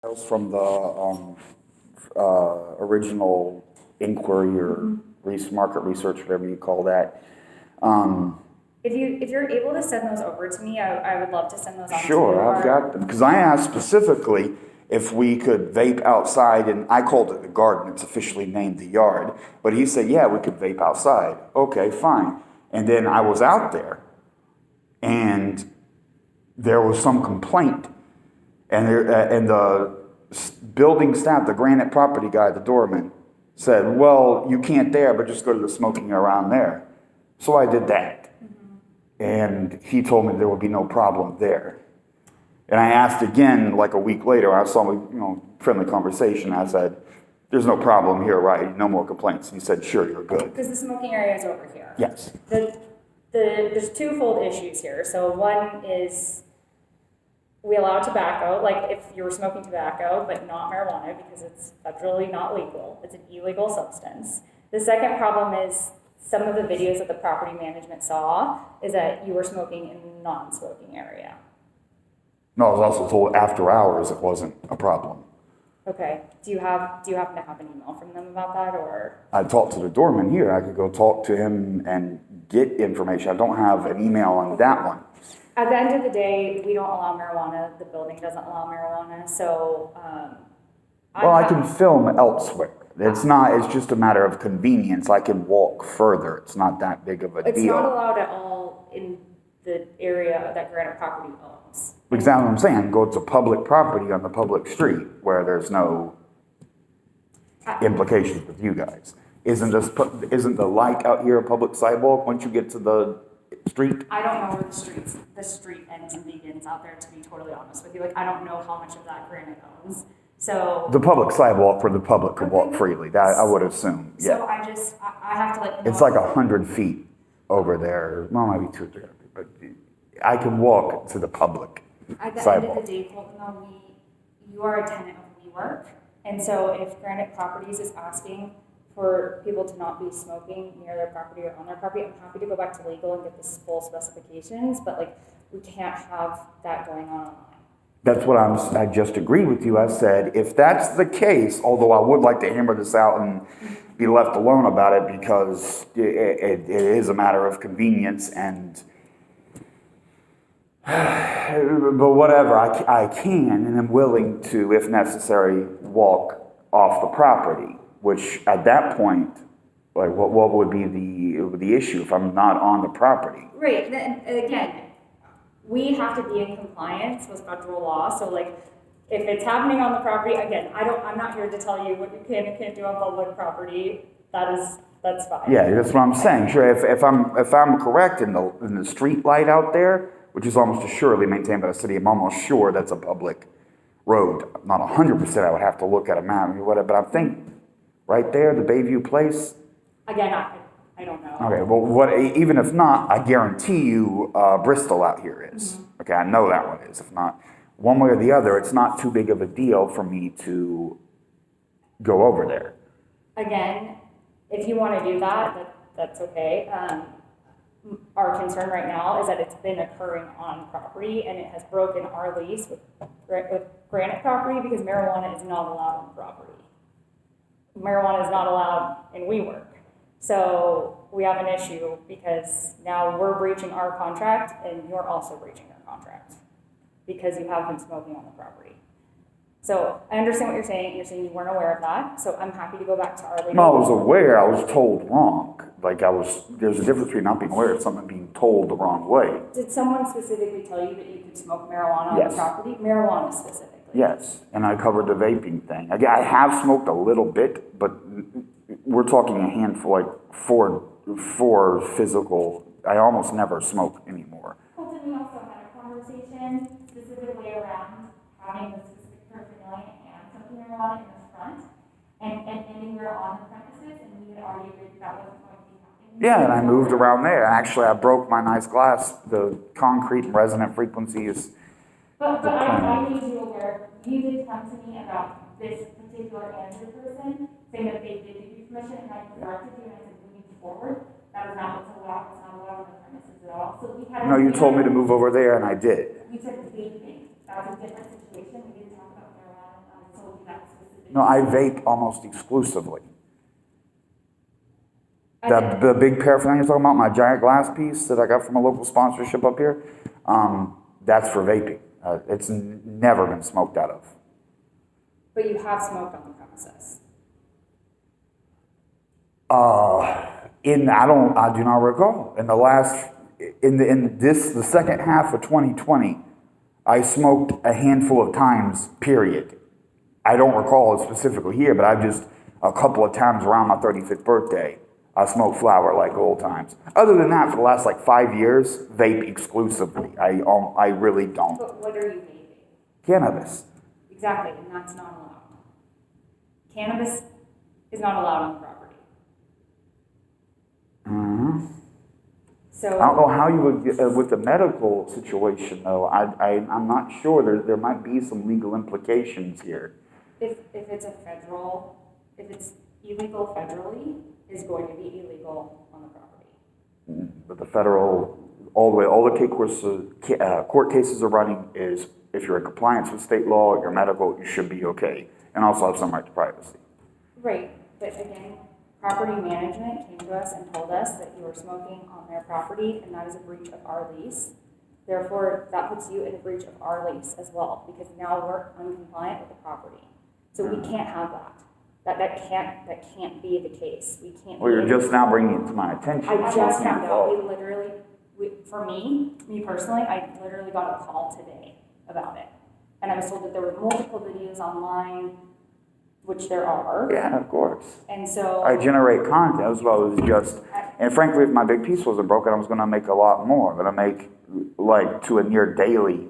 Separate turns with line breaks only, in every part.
From the original inquiry or market research, whatever you call that.
If you're able to send those over to me, I would love to send those on to you.
Sure, I've got them. Because I asked specifically if we could vape outside, and I called it the garden. It's officially named the yard. But he said, yeah, we could vape outside. Okay, fine. And then I was out there, and there was some complaint. And the building staff, the granite property guy, the doorman, said, well, you can't there, but just go to the smoking around there. So I did that. And he told me there would be no problem there. And I asked again, like a week later, I saw friendly conversation. I said, there's no problem here, right? No more complaints. He said, sure, you're good.
Because the smoking area is over here.
Yes.
There's twofold issues here. So one is we allow tobacco, like if you were smoking tobacco, but not marijuana because it's federally not legal. It's an illegal substance. The second problem is some of the videos that the property management saw is that you were smoking in a non-smoking area.
No, I was also told after hours it wasn't a problem.
Okay. Do you happen to have an email from them about that, or?
I talked to the doorman here. I could go talk to him and get information. I don't have an email on that one.
At the end of the day, we don't allow marijuana. The building doesn't allow marijuana. So,
I can film elsewhere. It's just a matter of convenience. I can walk further. It's not that big of a deal.
It's not allowed at all in the area that Granite Property owns.
Exactly what I'm saying. Go to public property on the public street where there's no implications with you guys. Isn't the light out here a public sidewalk once you get to the street?
I don't know where the street ends and begins out there, to be totally honest with you. Like, I don't know how much of that Granite owns. So
the public sidewalk where the public could walk freely. That I would assume. Yeah.
So I have to let you know.
It's like 100 feet over there. Well, maybe 200 feet, but I can walk to the public
At the
sidewalk.
end of the day, Colton, you are a tenant of WeWork, and so if Granite Properties is asking for people to not be smoking near their property or on their property, I'm happy to go back to legal and get the full specifications, but we can't have that going on.
That's what I just agreed with you. I said, if that's the case, although I would like to hammer this out and be left alone about it because it is a matter of convenience and, but whatever, I can and am willing to, if necessary, walk off the property, which at that point, what would be the issue if I'm not on the property?
Right, and again, we have to be in compliance with federal law. So if it's happening on the property, again, I'm not here to tell you what you can and can't do on public property. That's fine.
Yeah, that's what I'm saying. Sure, if I'm correct in the street light out there, which is almost assuredly maintained by the city, I'm almost sure that's a public road. Not 100%. I would have to look at a map or whatever, but I think right there, the Bayview Place.
Again, I don't know.
Okay, well, even if not, I guarantee you Bristol out here is. Mm-hmm. Okay, I know that one is. If not, one way or the other, it's not too big of a deal for me to go over there.
Again, if you want to do that, that's okay. Our concern right now is that it's been occurring on property, and it has broken our lease with Granite Property because marijuana is not allowed on property. Marijuana is not allowed in WeWork. So we have an issue because now we're breaching our contract and you're also breaching your contract because you have been smoking on the property. So I understand what you're saying. You're saying you weren't aware of that. So I'm happy to go back to our legal.
No, I was aware. I was told wrong. There's a difference between not being aware of something and being told the wrong way.
Did someone specifically tell you that you could smoke marijuana on
Yes.
the property? Marijuana specifically?
Yes, and I covered the vaping thing. Again, I have smoked a little bit, but we're talking a handful, four physical. I almost never smoke anymore.
Colton, we also had a conversation specifically around having the specific paraphernalia and something marijuana in the front and anywhere on the premises, and we had argued that wasn't going to be happening.
Yeah, and I moved around there. Actually, I broke my nice glass. The concrete and resonant frequency is.
But I need you aware, you did come to me about this particular Andrew person, saying that they did give you permission, and I corrected you, and I said, moving forward, that is not what's allowed, it's not allowed on the premises at all. So we had.
No, you told me to move over there, and I did.
You said vaping, that was a different situation, we didn't talk about marijuana.
No, I vape almost exclusively.
I-
The big paraphernalia you're talking about, my giant glass piece that I got from a local sponsorship up here, that's for vaping. It's never been smoked out of.
But you have smoked on the premises.
I do not recall. The second half of 2020, I smoked a handful of times, period. I don't recall it specifically here, but I've just, a couple of times around my 35th birthday, I smoked flower like old times. Other than that, for the last 5 years, vape exclusively. I really don't.
But what are you vaping?
Cannabis.
Exactly, and that's not allowed. Cannabis is not allowed on the property. So
I don't know how you would, with the medical situation though, I'm not sure. There might be some legal implications here.
if it's if it's illegal federally, it's going to be illegal on the property.
But the federal, all the court cases are running is if you're in compliance with state law, you're medical, you should be okay. And also have some right to privacy.
Right, but again, property management came to us and told us that you were smoking on their property, and that is a breach of our lease. Therefore, that puts you in a breach of our lease as well, because now we're uncompliant with the property. So we can't have that. That can't be the case. We can't.
Well, you're just now bringing it to my attention.
I just found out. For me personally, I literally got a call today about it, and I was told that there were multiple videos online, which there are.
Yeah, of course.
And so
I generate content as well as and frankly, if my big piece wasn't broken, I was going to make a lot more. I'm going to make to a near daily.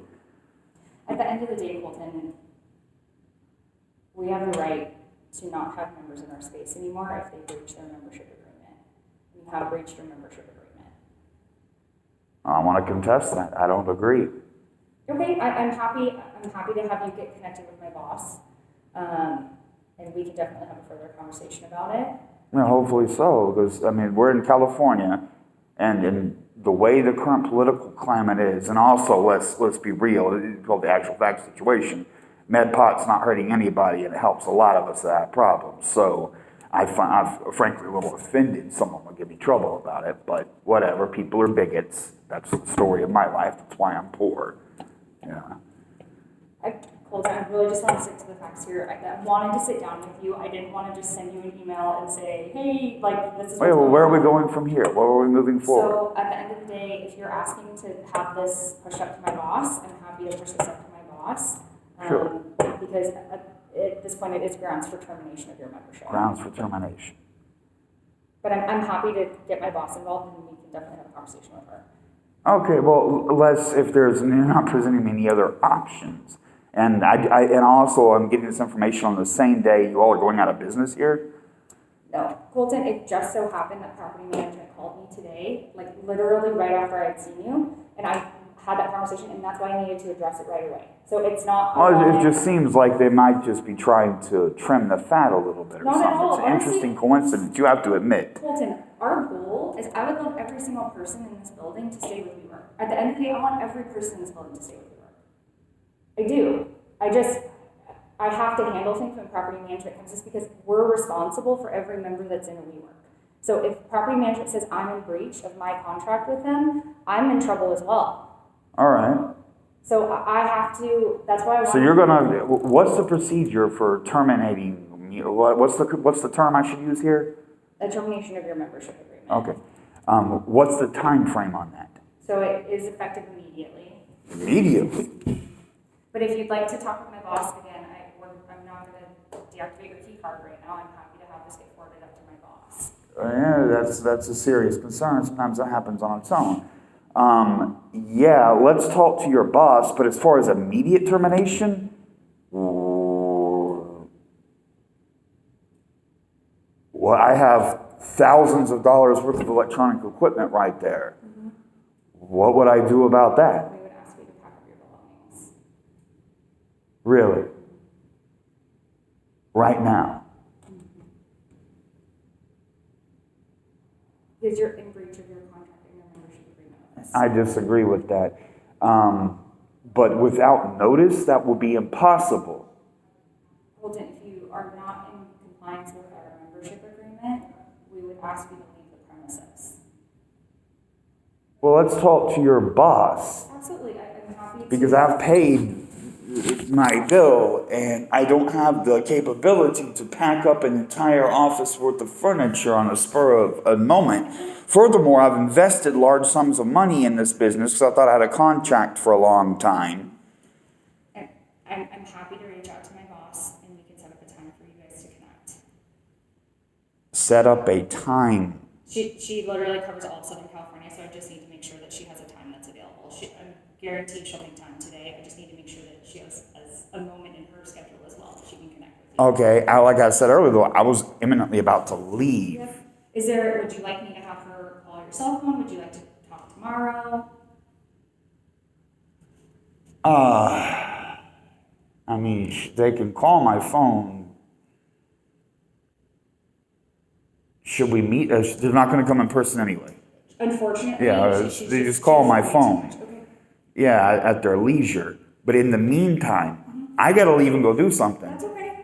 At the end of the day, Colton, we have the right to not have members in our space anymore if they breach their membership agreement. We have breached your membership agreement.
I want to contest that. I don't agree.
Okay, I'm happy to have you get connected with my boss. And we can definitely have a further conversation about it.
Yeah, hopefully so, because we're in California, and in the way the current political climate is, and also let's be real, it's called the actual fact situation. MedPot's not hurting anybody, and it helps a lot of us that have problems. So I'm frankly a little offended someone would give me trouble about it, but whatever. People are bigots. That's the story of my life. That's why I'm poor. Yeah.
Colton, I really just want to stick to the facts here. I wanted to sit down with you. I didn't want to just send you an email and say, hey, this is
wait, well, where are we going from here? Where are we moving forward?
So at the end of the day, if you're asking to have this pushed up to my boss, I'm happy to push this up to my boss.
Sure.
Because at this point, it is grounds for termination of your membership.
Grounds for termination.
But I'm happy to get my boss involved, and we can definitely have a conversation with her.
Okay, well, you're not presenting me any other options. And and also I'm getting this information on the same day you all are going out of business here.
No, Colton, it just so happened that property management called me today, literally right after I'd seen you, and I had that conversation, and that's why I needed to address it right away. So it's not.
Well, it just seems like they might just be trying to trim the fat a little bit or
Not
something.
at all.
It's an interesting coincidence, you have to admit.
Colton, our goal is I would love every single person in this building to stay with WeWork. At the end of the day, I want every person in this building to stay with WeWork. I do. I have to handle things when property management comes just because we're responsible for every member that's in a WeWork. So if property management says I'm in breach of my contract with them, I'm in trouble as well.
All right.
So I have to, that's why I want
So you're gonna, what's the procedure for terminating, what's the term I should use here?
a termination of your membership agreement.
Okay. What's the time frame on that?
So it is effective immediately.
Immediately?
But if you'd like to talk with my boss again, I'm not going to deactivate your key card right now. I'm happy to have this get forwarded up to my boss.
Yeah, that's a serious concern. Sometimes that happens on its own. Yeah, let's talk to your boss, but as far as immediate termination, well, I have thousands of dollars worth of electronic equipment right there. Mm-hmm. What would I do about that?
We would ask you to pack up your belongings.
Really? Right now?
Because you're in breach of your contract and your membership agreement.
I disagree with that. But without notice, that would be impossible.
Colton, if you are not in compliance with our membership agreement, we would ask you to leave the premises.
Well, let's talk to your boss.
Absolutely, I'm happy to.
Because I've paid my bill and I don't have the capability to pack up an entire office worth of furniture on a spur of a moment. Furthermore, I've invested large sums of money in this business because I thought I had a contract for a long time.
I'm happy to reach out to my boss and we can set up a time for you guys to connect.
Set up a time.
She literally covers all of Southern California, so I just need to make sure that she has a time that's available. I'm guaranteed she'll make time today. I just need to make sure that she has a moment in her schedule as well that she can connect with you.
Okay, like I said earlier, though, I was imminently about to leave.
Yeah. Would you like me to have her call your cell phone? Would you like to talk tomorrow?
I mean, they can call my phone. Should we meet? They're not going to come in person anyway.
Unfortunately,
yeah, they just call my phone.
Okay.
Yeah, at their leisure. But in the meantime, I got to leave and go do something.
That's okay.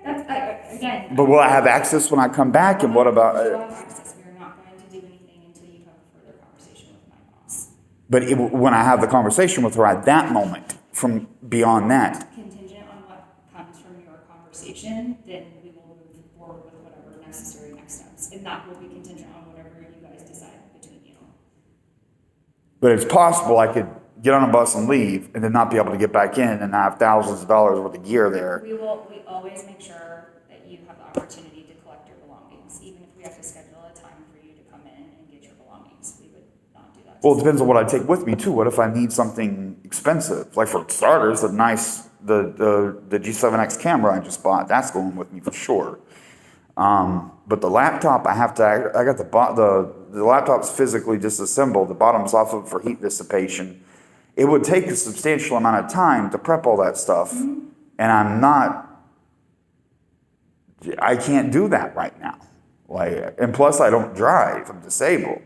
Again.
But will I have access when I come back? And what about?
You will have access. We are not going to do anything until you have a further conversation with my boss.
But when I have the conversation with her at that moment, from beyond that.
Contingent on what comes from your conversation, then we will move forward with whatever necessary next steps. And that will be contingent on whatever you guys decide between you.
But it's possible I could get on a bus and leave and then not be able to get back in and have thousands of dollars worth of gear there.
We always make sure that you have the opportunity to collect your belongings. Even if we have to schedule a time for you to come in and get your belongings, we would not do that.
Well, it depends on what I take with me too. What if I need something expensive? Like for starters, the G7X camera I just bought, that's going with me for sure. But the laptop, I got the laptop's physically disassembled. The bottom's off of for heat dissipation. It would take a substantial amount of time to prep all that stuff. Mm-hmm. And I can't do that right now. And plus I don't drive, I'm disabled.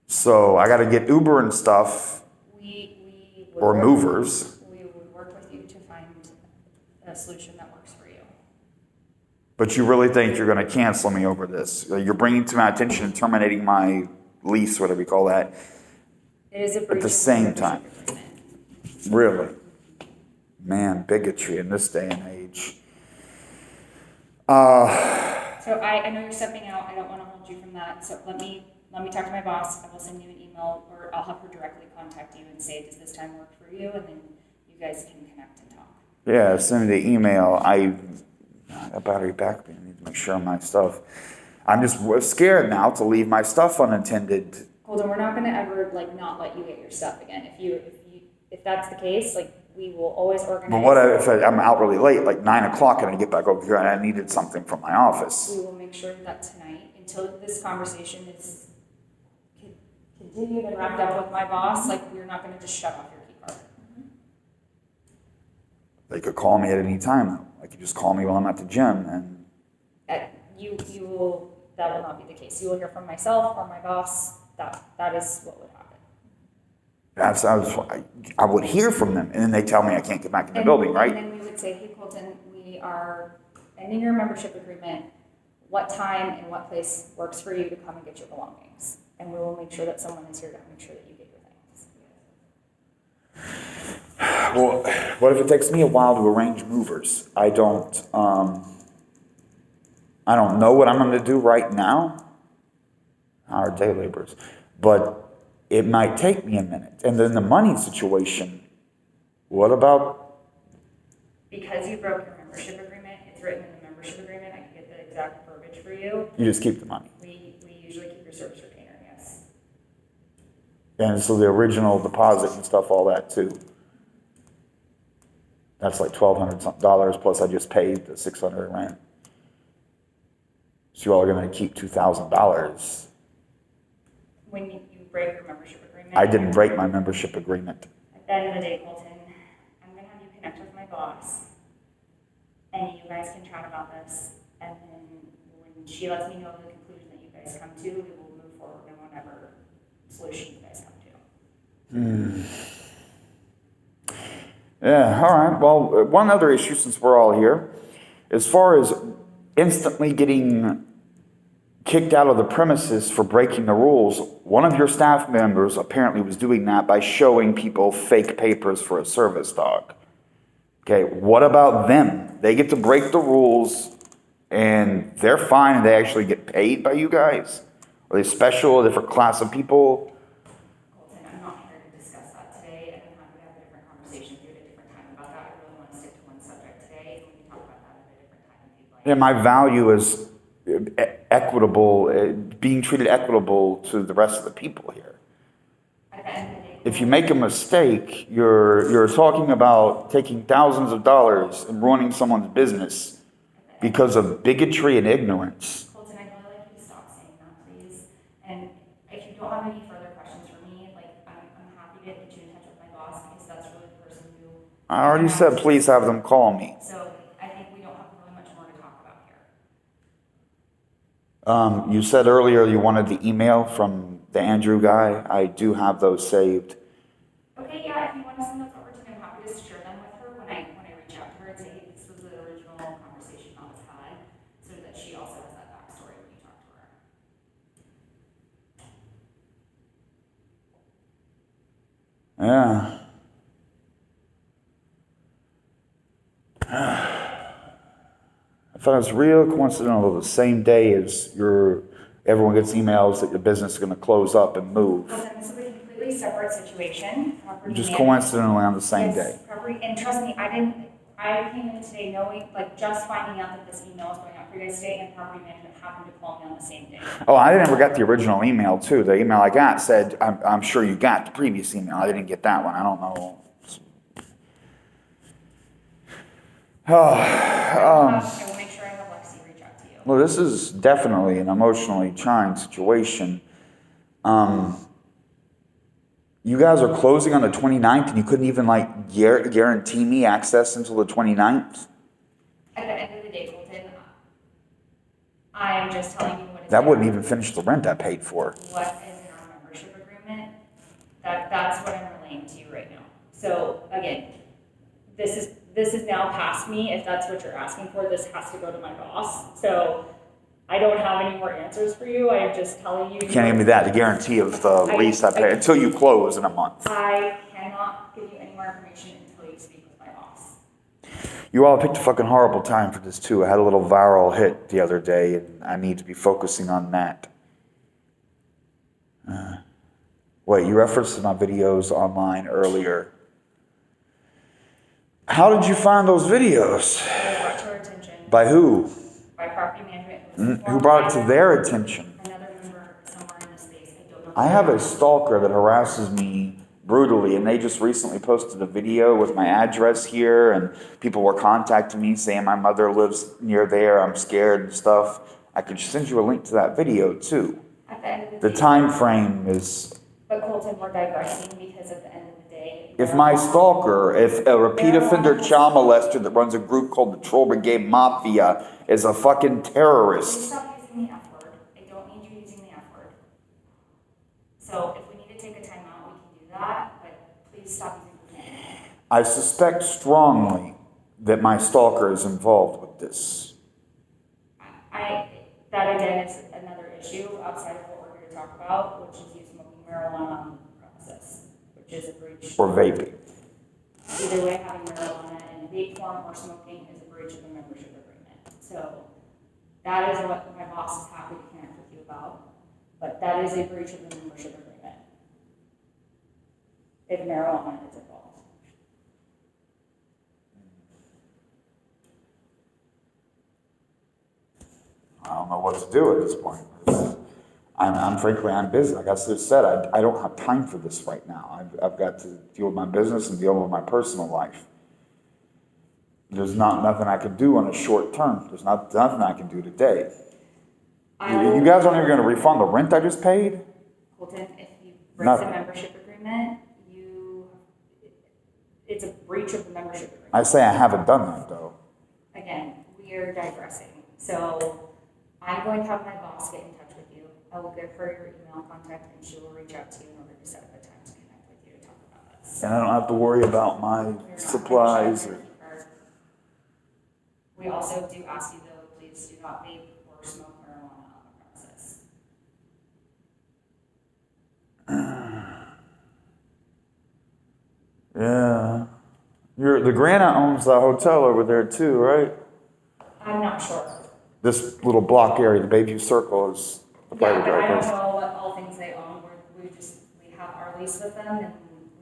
So I got to get Uber and stuff, or movers.
We would work with you to find a solution that works for you.
But you really think you're going to cancel me over this? You're bringing to my attention and terminating my lease, whatever you call that.
It is a breach
at the same time. Really? Man, bigotry in this day and age.
So I know you're stepping out. I don't want to hold you from that. So let me talk to my boss. I will send you an email, or I'll have her directly contact you and say, does this time work for you? And then you guys can connect and talk.
Yeah, send me the email. That battery back, I need to make sure of my stuff. I'm just scared now to leave my stuff unattended.
Colton, we're not going to ever not let you get your stuff again. If that's the case, we will always organize.
But what if I'm out really late, 9 o'clock, and I get back over here and I needed something from my office?
We will make sure that tonight, until this conversation is continued and wrapped up with my boss, we're not going to just shut off your key card. Mm-hmm.
They could call me at any time. They could just call me while I'm at the gym, and
that will not be the case. You will hear from myself or my boss. That is what would happen.
I would hear from them, and then they tell me I can't get back in the building, right?
And then we would say, hey, Colton, we are ending your membership agreement. What time and what place works for you to come and get your belongings? And we will make sure that someone is here to make sure that you get your things.
Well, what if it takes me a while to arrange movers? I don't know what I'm going to do right now. Hire day laborers. But it might take me a minute. And then the money situation, what about?
Because you broke your membership agreement, it's written in the membership agreement, I can get the exact verbiage for you.
You just keep the money.
We usually keep your service retainer, yes.
And so the original deposit and stuff, all that too. That's $1,200 plus I just paid the $600 rent. So you all are going to keep $2,000.
When you break your membership agreement.
I didn't break my membership agreement.
At the end of the day, Colton, I'm going to have you connect with my boss, and you guys can chat about this, and then when she lets me know the conclusion that you guys come to, we will move forward in whatever solution you guys come to.
Yeah, all right. Well, one other issue, since we're all here, as far as instantly getting kicked out of the premises for breaking the rules, one of your staff members apparently was doing that by showing people fake papers for a service dog. Okay, what about them? They get to break the rules and they're fine and they actually get paid by you guys? Are they special, a different class of people?
Colton, I'm not here to discuss that today, and I'm happy to have a different conversation with you at a different time about that. I really want to stick to one subject today, and we can talk about that at a different time if you'd like.
Yeah, my value is equitable, being treated equitable to the rest of the people here.
At the end of the day,
If you make a mistake, you're talking about taking thousands of dollars and ruining someone's business because of bigotry and ignorance.
Colton, I'd really like you to stop saying that, please. And if you don't have any further questions for me, like, I'm happy to get you in touch with my boss, because that's really the person who...
I already said, please have them call me.
So I think we don't have really much more to talk about here.
You said earlier you wanted the email from the Andrew guy. I do have those saved.
Okay, yeah, if you want to send those over to me, I'm happy to share them with her when I reach out to her and say, hey, this was the original conversation that was had, so that she also has that backstory when you talk to her.
Yeah. I thought it was real coincidental. The same day as everyone gets emails that your business is going to close up and move.
Well, then this is a completely separate situation.
Just coincidentally on the same day.
And trust me, I came in today knowing, like, just finding out that this email is going out for you guys today, and property management happened to call me on the same day.
Oh, I never got the original email too. The email I got said, I'm sure you got the previous email. I didn't get that one. I don't know.
I will make sure I have Lexi reach out to you.
Well, this is definitely an emotionally trying situation. You guys are closing on the 29th and you couldn't even guarantee me access until the 29th?
At the end of the day, Colton, I am just telling you what is
That wouldn't even finish the rent I paid for.
what is in our membership agreement. That's what I'm relaying to you right now. So again, this is now past me. If that's what you're asking for, this has to go to my boss. So I don't have any more answers for you. I'm just telling you.
You can't give me that, the guarantee of the lease I pay until you close in a month.
I cannot give you any more information until you speak with my boss.
You all picked a fucking horrible time for this too. I had a little viral hit the other day and I need to be focusing on that. Wait, you referenced my videos online earlier. How did you find those videos?
They were brought to our attention.
By who?
By property management.
Who brought it to their attention?
Another member somewhere in the space. I don't know.
I have a stalker that harasses me brutally, and they just recently posted a video with my address here, and people were contacting me saying my mother lives near there, I'm scared and stuff. I could send you a link to that video too.
At the end of
The
day,
time frame is...
But Colton, we're digressing because at the end of the day.
If my stalker, if a repeat offender child molester that runs a group called the Troll Brigade Mafia is a fucking
Please
terrorist...
stop using the F word. I don't need you using the F word. So if we need to take a time out, we can do that, but please stop using the name.
I suspect strongly that my stalker is involved with this.
That again is another issue outside of what we're here to talk about, which is you smoking marijuana on the premises, which is a breach.
Or vaping.
Either way, having marijuana in vape form or smoking is a breach of the membership agreement. So that is what my boss is happy to connect with you about, but that is a breach of the membership agreement if marijuana is involved.
I don't know what to do at this point. I'm busy. Like I just said, I don't have time for this right now. I've got to deal with my business and deal with my personal life. There's nothing I can do on a short term. There's nothing I can do today. You guys aren't even going to refund the rent I just paid?
Colton, if you break the membership agreement, it's a breach of the membership agreement.
I say I haven't done that though.
Again, we are digressing. So I'm going to have my boss get in touch with you. I will give her your email contact and she will reach out to you in order to set up a time to connect with you to talk about this.
And I don't have to worry about my supplies.
We also do ask you though, please do not vape or smoke marijuana on the premises.
Yeah. The Granite owns the hotel over there too, right?
I'm not sure.
This little block area, the Bayview Circle, is the
Yeah,
private
but I don't
drive.
know what all things they own. We have our lease with them and.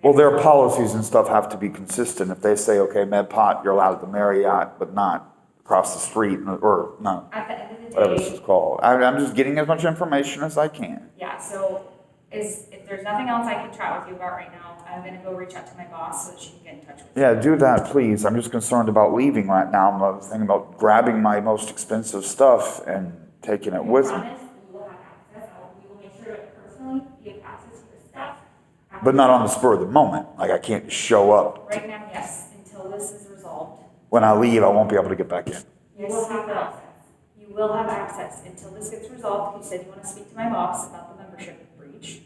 Well, their policies and stuff have to be consistent. If they say, okay, MedPot, you're allowed at the Marriott, but not across the street, or no,
At the end of the
whatever
day.
this is called. I'm just getting as much information as I can.
Yeah, so if there's nothing else I can chat with you about right now, I'm gonna go reach out to my boss so that she can get in touch with you.
Yeah, do that, please. I'm just concerned about leaving right now. I'm thinking about grabbing my most expensive stuff and taking it with me.
I promise we will have access. We will make sure to personally give access to your stuff.
But not on the spur of the moment. Like, I can't just show up.
Right now, yes, until this is resolved.
When I leave, I won't be able to get back in.
You will have access. You will have access until this gets resolved. You said you want to speak to my boss about the membership breach.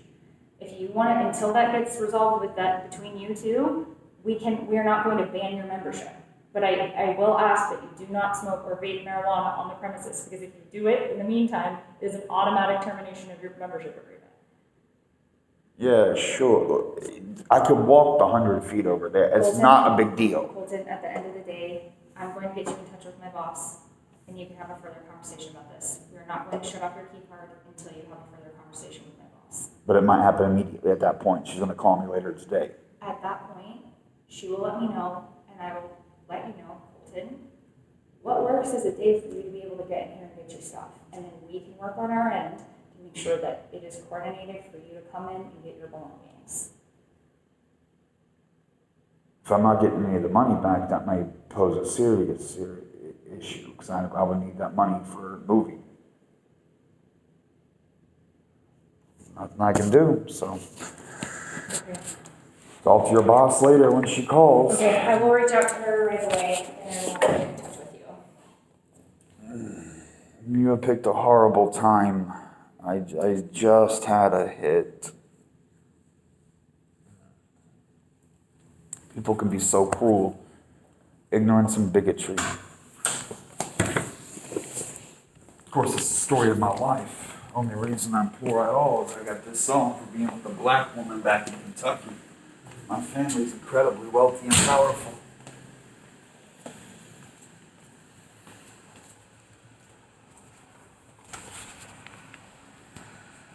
If you want to, until that gets resolved with that between you two, we are not going to ban your membership. But I will ask that you do not smoke or vape marijuana on the premises, because if you do it in the meantime, it is an automatic termination of your membership agreement.
Yeah, sure. I could walk the 100 feet over there. It's
Colton,
not a big deal.
Colton, at the end of the day, I'm going to get you in touch with my boss, and you can have a further conversation about this. We're not going to shut off your key card until you have a further conversation with my boss.
But it might happen immediately at that point. She's going to call me later today.
At that point, she will let me know, and I will let you know, Colton, what works as a day for you to be able to get in here and get your stuff. And then we can work on our end to make sure that it is coordinated for you to come in and get your belongings.
If I'm not getting any of the money back, that may pose a serious issue, because I would need that money for moving. Nothing I can do, so.
Okay.
Talk to your boss later when she calls.
Okay, I will reach out to her right away, and I will get in touch with you.
You have picked a horrible time. I just had a hit. People can be so cruel. Ignorance and bigotry. Of course, it's the story of my life. Only reason I'm poor at all is I got this song for being with a black woman back in Kentucky. My family's incredibly wealthy and powerful.